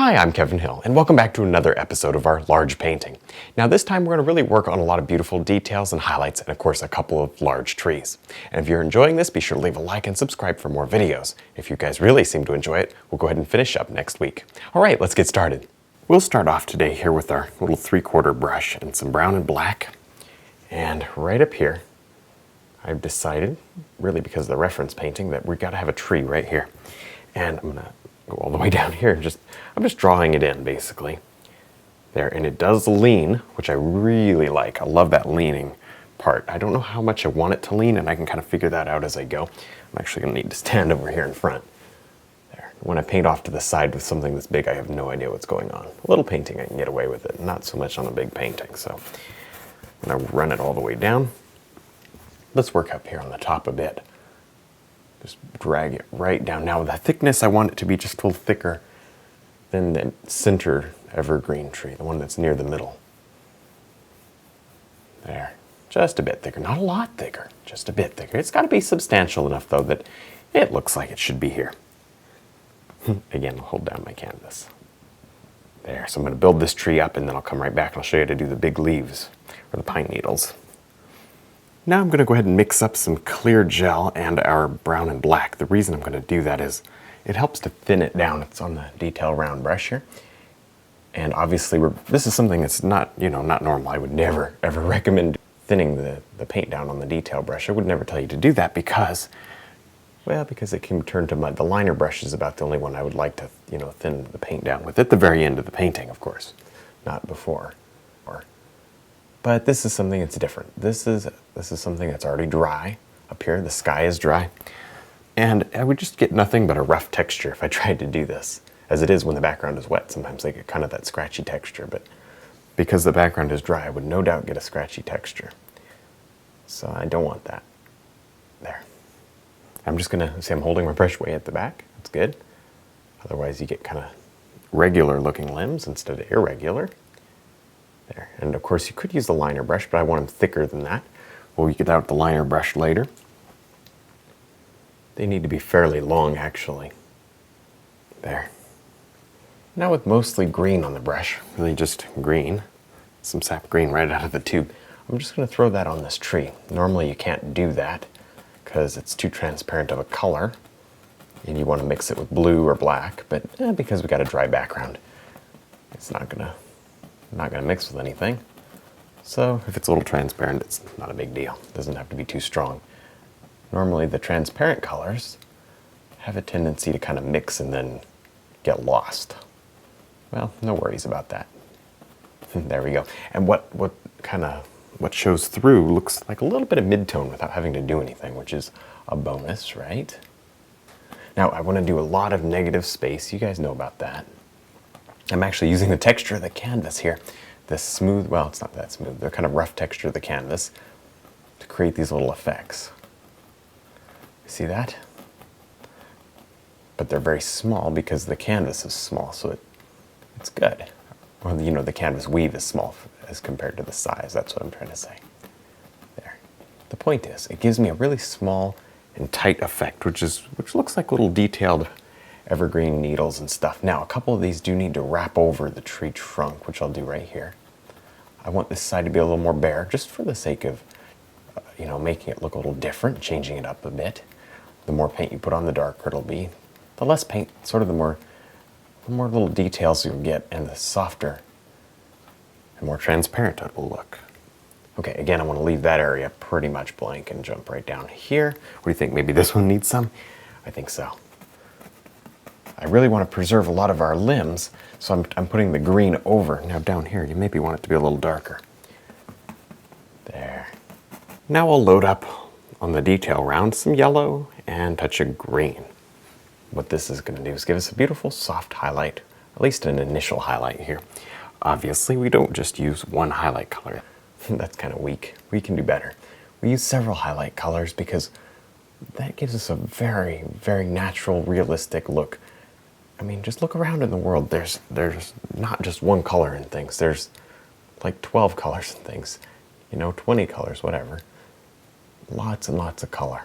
Hi, I'm Kevin Hill, and welcome back to another episode of our large painting. Now this time we're going to really work on a lot of beautiful details and highlights, and of course a couple of large trees. And if you're enjoying this, be sure to leave a like and subscribe for more videos. If you guys really seem to enjoy it, we'll go ahead and finish up next week. Alright, let's get started. We'll start off today here with our little 3/4 brush and some brown and black. And right up here, I've decided, really because of the reference painting, that we've got to have a tree right here. And I'm going to go all the way down here. I'm just drawing it in, basically. There, and it does lean, which I really like. I love that leaning part. I don't know how much I want it to lean, and I can kind of figure that out as I go. I'm actually going to need to stand over here in front. There. When I paint off to the side with something this big, I have no idea what's going on. A little painting, I can get away with it. Not so much on a big painting, so I'm going to run it all the way down. Let's work up here on the top a bit. Just drag it right down. Now the thickness, I want it to be just a little thicker than the center evergreen tree, the one that's near the middle. There, just a bit thicker, not a lot thicker, just a bit thicker. It's got to be substantial enough though that it looks like it should be here. Again, I'll hold down my canvas. There, so I'm going to build this tree up and then I'll come right back and I'll show you how to do the big leaves or the pine needles. Now I'm going to go ahead and mix up some clear gel and our brown and black. The reason I'm going to do that is it helps to thin it down. It's on the detail round brush here. And obviously this is something that's not normal. I would never ever recommend thinning the paint down on the detail brush. I would never tell you to do that because it can turn to mud. The liner brush is about the only one I would like to thin the paint down with at the very end of the painting, of course, not before. But this is something that's different. This is something that's already dry up here. The sky is dry. And I would just get nothing but a rough texture if I tried to do this. As it is when the background is wet, sometimes I get kind of that scratchy texture. But because the background is dry, I would no doubt get a scratchy texture. So I don't want that. There. I'm just going to, see I'm holding my brush way at the back. That's good. Otherwise you get kind of regular looking limbs instead of irregular. There. And of course you could use the liner brush, but I want them thicker than that. We'll get out the liner brush later. They need to be fairly long actually. There. Now with mostly green on the brush, really just green, some sap green right out of the tube, I'm just going to throw that on this tree. Normally you can't do that because it's too transparent of a color and you want to mix it with blue or black, but because we got a dry background, it's not going to mix with anything. So if it's a little transparent, it's not a big deal. It doesn't have to be too strong. Normally the transparent colors have a tendency to kind of mix and then get lost. Well, no worries about that. There we go. And what shows through looks like a little bit of mid-tone without having to do anything, which is a bonus, right? Now I want to do a lot of negative space. You guys know about that. I'm actually using the texture of the canvas here. This smooth, well, it's not that smooth. They're kind of rough texture of the canvas to create these little effects. See that? But they're very small because the canvas is small, so it's good. Well, the canvas weave is small as compared to the size. That's what I'm trying to say. There. The point is, it gives me a really small and tight effect, which looks like little detailed evergreen needles and stuff. Now, a couple of these do need to wrap over the tree trunk, which I'll do right here. I want this side to be a little more bare, just for the sake of, making it look a little different, changing it up a bit. The more paint you put on, the darker it'll be. The less paint, sort of the more little details you'll get, and the softer and more transparent it will look. Okay, again, I want to leave that area pretty much blank and jump right down here. What do you think? Maybe this one needs some? I think so. I really want to preserve a lot of our limbs, so I'm putting the green over. Now down here, you maybe want it to be a little darker. There. Now I'll load up on the detail round some yellow and touch of green. What this is going to do is give us a beautiful soft highlight, at least an initial highlight here. Obviously, we don't just use one highlight color. That's kind of weak. We can do better. We use several highlight colors because that gives us a very, very natural, realistic look. I mean, just look around in the world. There's not just one color in things. There's like 12 colors in things. 20 colors, whatever. Lots and lots of color.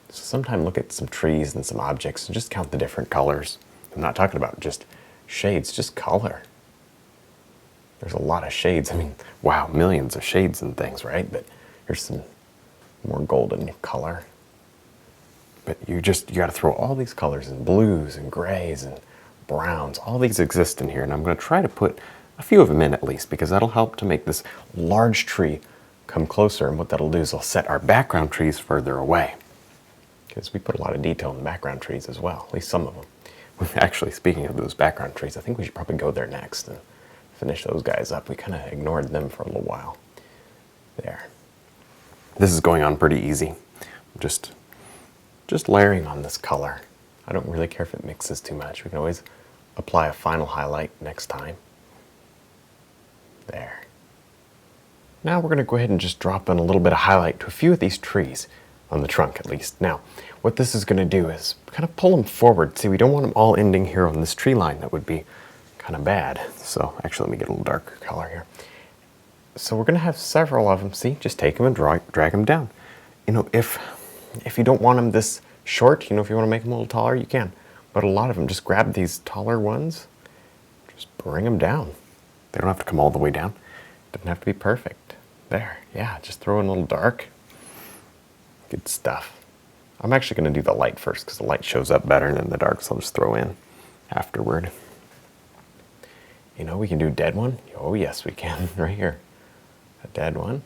So sometime look at some trees and some objects and just count the different colors I'm not talking about just shades, just color. There's a lot of shades. I mean, wow, millions of shades and things, right? But here's some more golden color. But you got to throw all these colors in, blues and grays and browns. All these exist in here, and I'm going to try to put a few of them in at least, because that'll help to make this large tree come closer. And what that'll do is it'll set our background trees further away, because we put a lot of detail in the background trees as well, at least some of them. Actually, speaking of those background trees, I think we should probably go there next and finish those guys up. We kind of ignored them for a little while. There. This is going on pretty easy. Just layering on this color. I don't really care if it mixes too much. We can always apply a final highlight next time. There. Now we're going to go ahead and just drop in a little bit of highlight to a few of these trees, on the trunk at least. Now, what this is going to do is kind of pull them forward. See, we don't want them all ending here on this tree line. That would be kind of bad. So actually, let me get a little darker color here. So we're going to have several of them. See, just take them and drag them down. You know, if you don't want them this short, you know, if you want to make them a little taller, you can. But a lot of them, just grab these taller ones, just bring them down. They don't have to come all the way down. It doesn't have to be perfect. There, yeah, just throw in a little dark. Good stuff. I'm actually going to do the light first, because the light shows up better than the dark, so I'll just throw in afterward. You know, we can do a dead one. Oh yes, we can, right here. A dead one.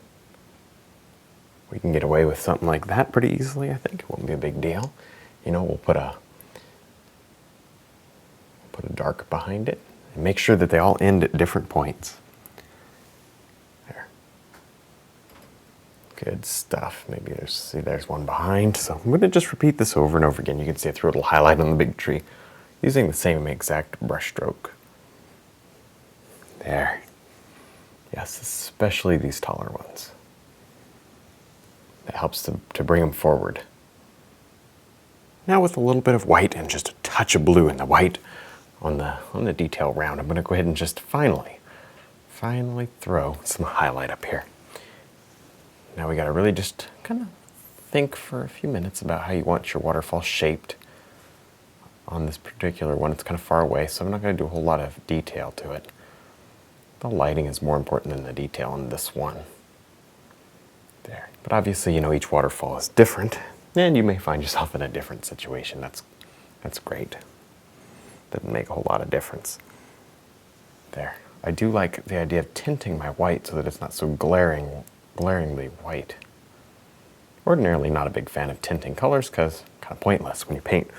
We can get away with something like that pretty easily, I think. It won't be a big deal. You know, we'll put a dark behind it, and make sure that they all end at different points. There. Good stuff. Maybe there's one behind. So I'm going to just repeat this over and over again. You can see I threw a little highlight on the big tree using the same exact brush stroke. There. Yes, especially these taller ones. That helps to bring them forward. Now with a little bit of white and just a touch of blue in the white on the detail round, I'm going to go ahead and just finally throw some highlight up here. Now we got to really just kind of think for a few minutes about how you want your waterfall shaped. On this particular one, it's kind of far away, so I'm not going to do a whole lot of detail to it. The lighting is more important than the detail on this one. There. But obviously, you know, each waterfall is different, and you may find yourself in a different situation. That's great. Doesn't make a whole lot of difference. There. I do like the idea of tinting my white so that it's not so glaringly white. Ordinarily not a big fan of tinting colors, because kind of pointless when you paint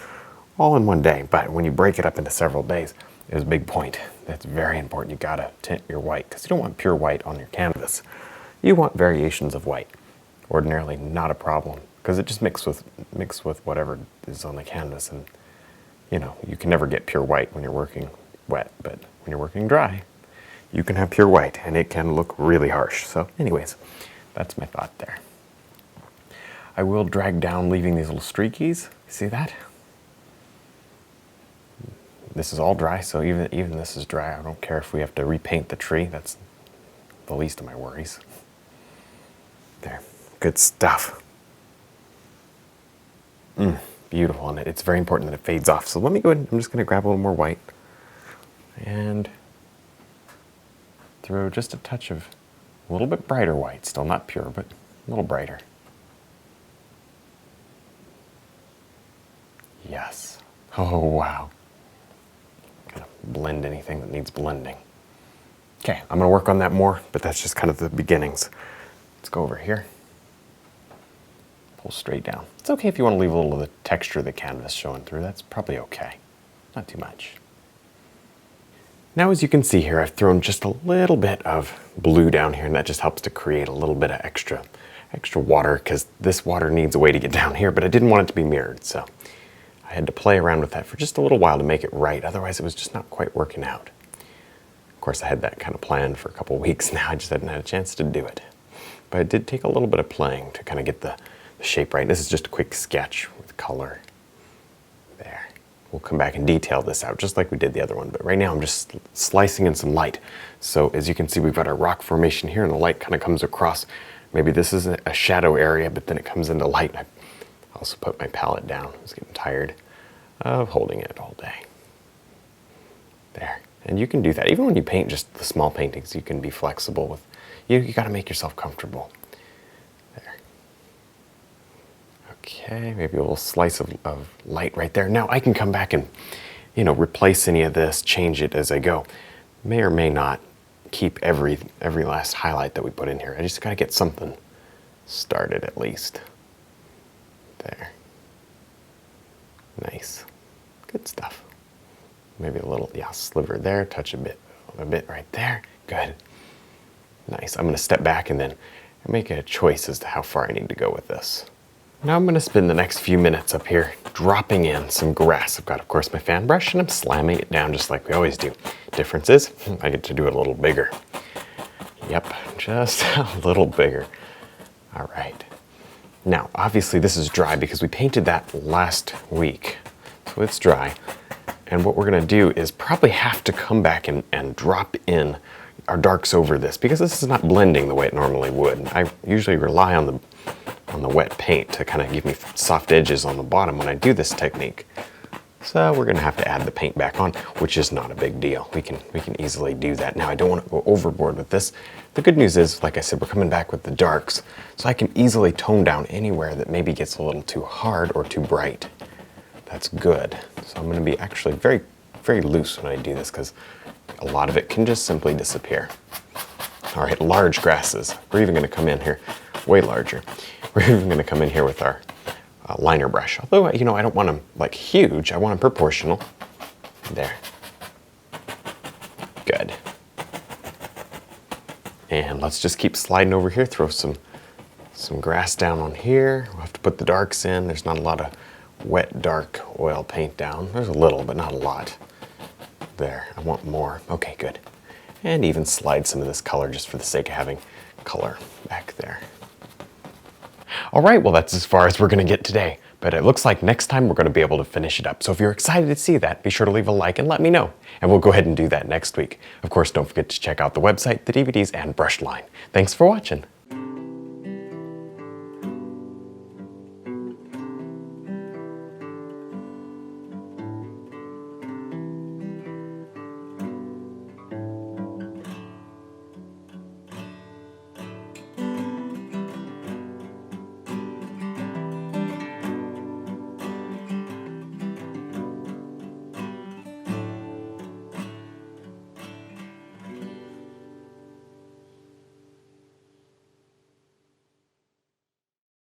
all in one day, but when you break it up into several days, there's a big point. That's very important. You gotta tint your white, because you don't want pure white on your canvas. You want variations of white. Ordinarily not a problem, because it just mix with whatever is on the canvas, and you know, you can never get pure white when you're working wet, but when you're working dry, you can have pure white, and it can look really harsh. So anyways, that's my thought there. I will drag down, leaving these little streakies. See that? This is all dry, so even this is dry. I don't care if we have to repaint the tree. That's the least of my worries. There, good stuff. Beautiful, and it's very important that it fades off. So let me go ahead, I'm just going to grab a little more white and throw just a touch of a little bit brighter white. Still not pure, but a little brighter. Yes. Oh, wow. Gonna blend anything that needs blending. Okay, I'm gonna work on that more, but that's just kind of the beginnings. Let's go over here. Pull straight down. It's okay if you want to leave a little of the texture of the canvas showing through. That's probably okay. Not too much. Now, as you can see here, I've thrown just a little bit of blue down here, and that just helps to create a little bit of extra water, because this water needs a way to get down here, but I didn't want it to be mirrored, so I had to play around with that for just a little while to make it right. Otherwise, it was just not quite working out. Of course, I had that kind of planned for a couple of weeks now. I just hadn't had a chance to do it. But it did take a little bit of playing to kind of get the shape right. This is just a quick sketch with color. There. We'll come back and detail this out just like we did the other one. But right now, I'm just slicing in some light. So as you can see, we've got our rock formation here, and the light kind of comes across. Maybe this is a shadow area, but then it comes into light. I also put my palette down. I was getting tired of holding it all day. And you can do that. Even when you paint just the small paintings, you can be flexible with, you got to make yourself comfortable. There. Okay, maybe a little slice of light right there. Now I can come back and, replace any of this, change it as I go. May or may not keep every last highlight that we put in here. I just got to get something started at least. There. Nice. Good stuff. Maybe a little, sliver there, touch a bit right there. Good. Nice. I'm going to step back and then make a choice as to how far I need to go with this. Now I'm going to spend the next few minutes up here dropping in some grass. I've got, of course, my fan brush, and I'm slamming it down just like we always do. Difference is, I get to do it a little bigger. Yep, just a little bigger. All right. Now, obviously this is dry because we painted that last week. So it's dry. And what we're going to do is probably have to come back and drop in our darks over this because this is not blending the way it normally would. I usually rely on the wet paint to kind of give me soft edges on the bottom when I do this technique. So we're going to have to add the paint back on, which is not a big deal. We can easily do that. Now I don't want to go overboard with this. The good news is, like I said, we're coming back with the darks, so I can easily tone down anywhere that maybe gets a little too hard or too bright. That's good. So I'm going to be actually very, very loose when I do this because a lot of it can just simply disappear. All right, large grasses. We're even going to come in here way larger. We're even going to come in here with our liner brush. Although, I don't want them like huge. I want them proportional. There. Good. And let's just keep sliding over here. Throw some grass down on here. We'll have to put the darks in. There's not a lot of wet, dark oil paint down. There's a little, but not a lot. There, I want more. Okay, good. And even slide some of this color just for the sake of having color back there. All right, well, that's as far as we're going to get today. But it looks like next time we're going to be able to finish it up. So if you're excited to see that, be sure to leave a like and let me know. And we'll go ahead and do that next week. Of course, don't forget to check out the website, the DVDs, and brush line. Thanks for watching.